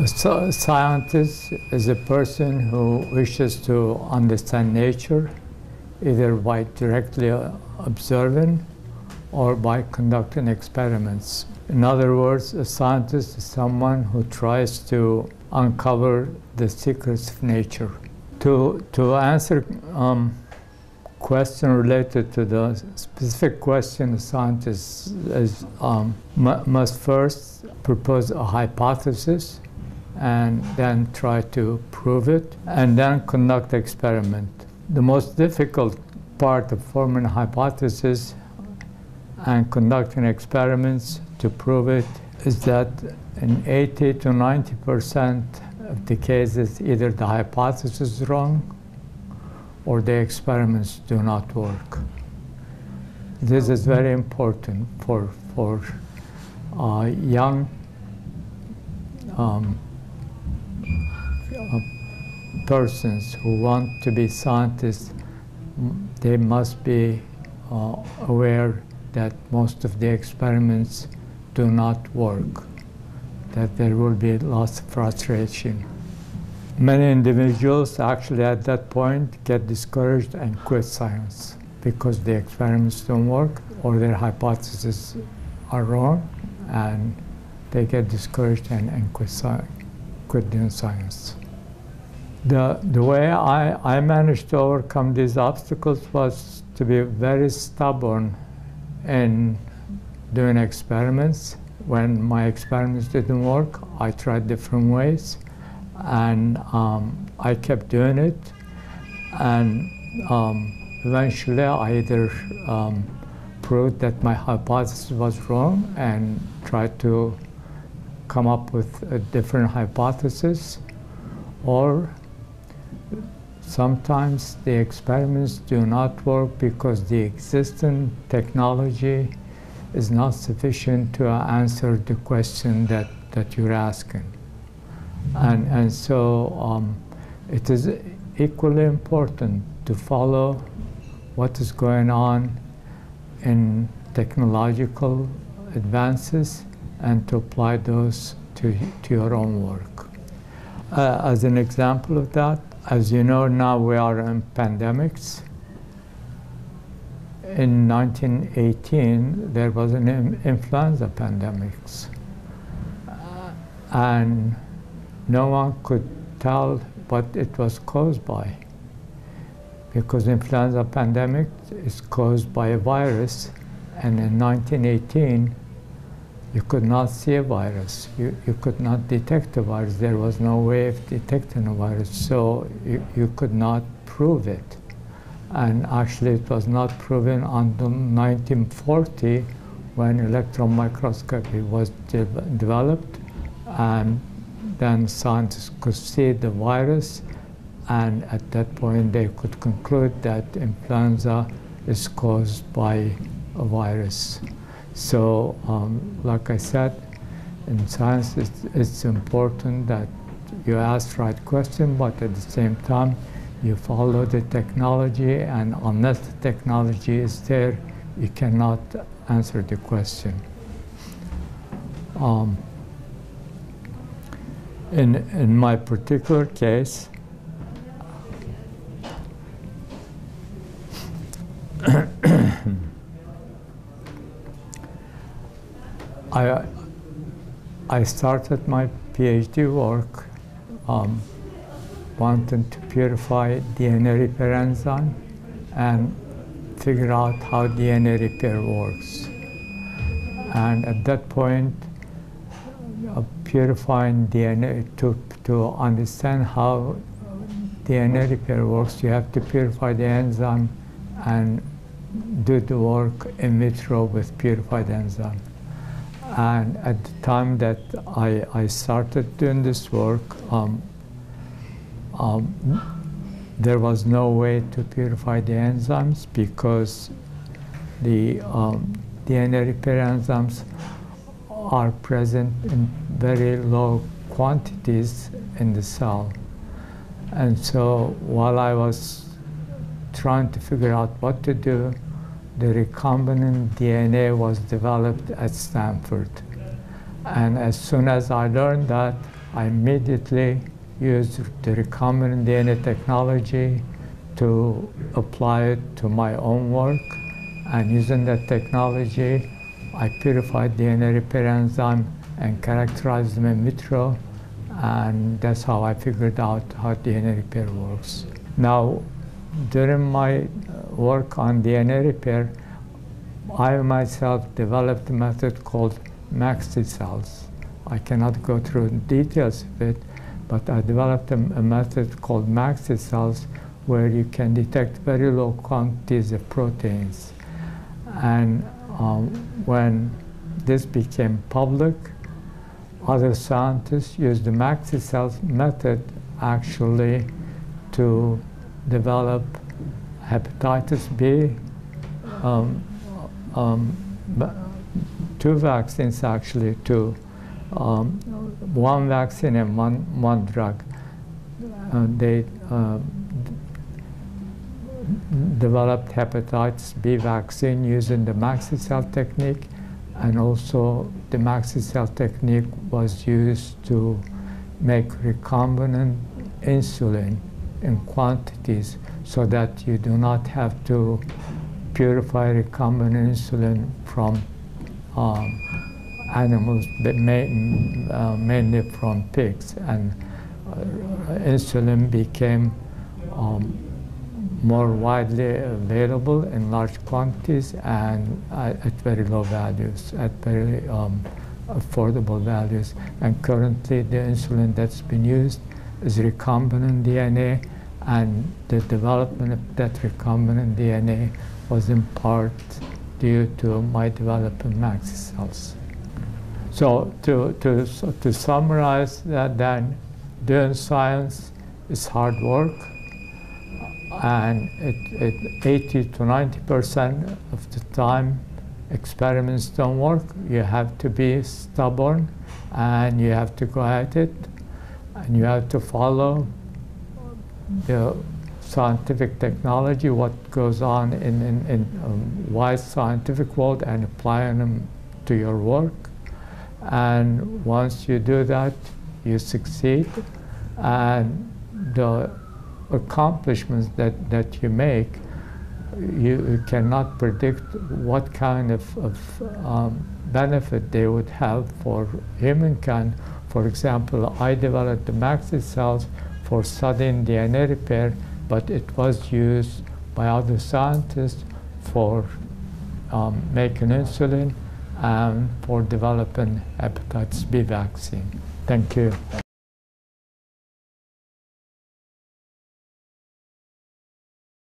A scientist is a person who wishes to understand nature, either by directly observing or by conducting experiments. In other words, a scientist is someone who tries to uncover the secrets of nature. To answer question related to the specific question, the scientist must first propose a hypothesis and then try to prove it, and then conduct experiment. The most difficult part of forming a hypothesis and conducting experiments to prove it is that in 80 to 90% of the cases, either the hypothesis is wrong or the experiments do not work. This is very important for young persons who want to be scientists. They must be aware that most of the experiments do not work, that there will be lots of frustration. Many individuals actually at that point get discouraged and quit science because the experiments don't work or their hypotheses are wrong, and they get discouraged and quit doing science. The way I managed to overcome these obstacles was to be very stubborn in doing experiments. When my experiments didn't work, I tried different ways, and I kept doing it, and eventually I either proved that my hypothesis was wrong and tried to come up with a different hypothesis, or sometimes the experiments do not work because the existing technology is not sufficient to answer the question that you're asking. And so it is equally important to follow what is going on in technological advances and to apply those to your own work. As an example of that, as you know, now we are in pandemics. In 1918, there was an influenza pandemic, and no one could tell what it was caused by, because influenza pandemic is caused by a virus, and in 1918, you could not see a virus. You could not detect a virus. There was no way of detecting a virus, so you could not prove it. And actually, it was not proven until 1940 when electron microscopy was developed, and then scientists could see the virus, and at that point they could conclude that influenza is caused by a virus. So, like I said, in science it's important that you ask the right question, but at the same time you follow the technology, and unless the technology is there, you cannot answer the question. In my particular case, I started my PhD work wanting to purify DNA repair enzyme and figure out how DNA repair works. And at that point, purifying DNA, to understand how DNA repair works, you have to purify the enzyme and do the work in vitro with purified enzyme. And at the time that I started doing this work, there was no way to purify the enzymes because the DNA repair enzymes are present in very low quantities in the cell. And so while I was trying to figure out what to do, the recombinant DNA was developed at Stanford. And as soon as I learned that, I immediately used the recombinant DNA technology to apply it to my own work. And using that technology, I purified DNA repair enzyme and characterized them in vitro. And that's how I figured out how DNA repair works. Now, during my work on DNA repair, I myself developed a method called maxi cells. I cannot go through the details of it, but I developed a method called maxi cells where you can detect very low quantities of proteins. And when this became public, other scientists used the maxi cells method actually to develop hepatitis B, two vaccines actually, one vaccine and one drug. They developed hepatitis B vaccine using the maxi cell technique, and also the maxi cell technique was used to make recombinant insulin in quantities so that you do not have to purify recombinant insulin from animals, but mainly from pigs. And insulin became more widely available in large quantities and at very low values, at very affordable values. And currently the insulin that's been used is recombinant DNA, and the development of that recombinant DNA was in part due to my developing maxi cells. So to summarize that, then, doing science is hard work, and 80 to 90% of the time experiments don't work. You have to be stubborn, and you have to go at it, and you have to follow the scientific technology, what goes on in wide scientific world, and applying them to your work. And once you do that, you succeed, and the accomplishments that you make, you cannot predict what kind of benefit they would have for humankind. For example, I developed the maxi cells for studying DNA repair, but it was used by other scientists for making insulin and for developing hepatitis B vaccine. Thank you.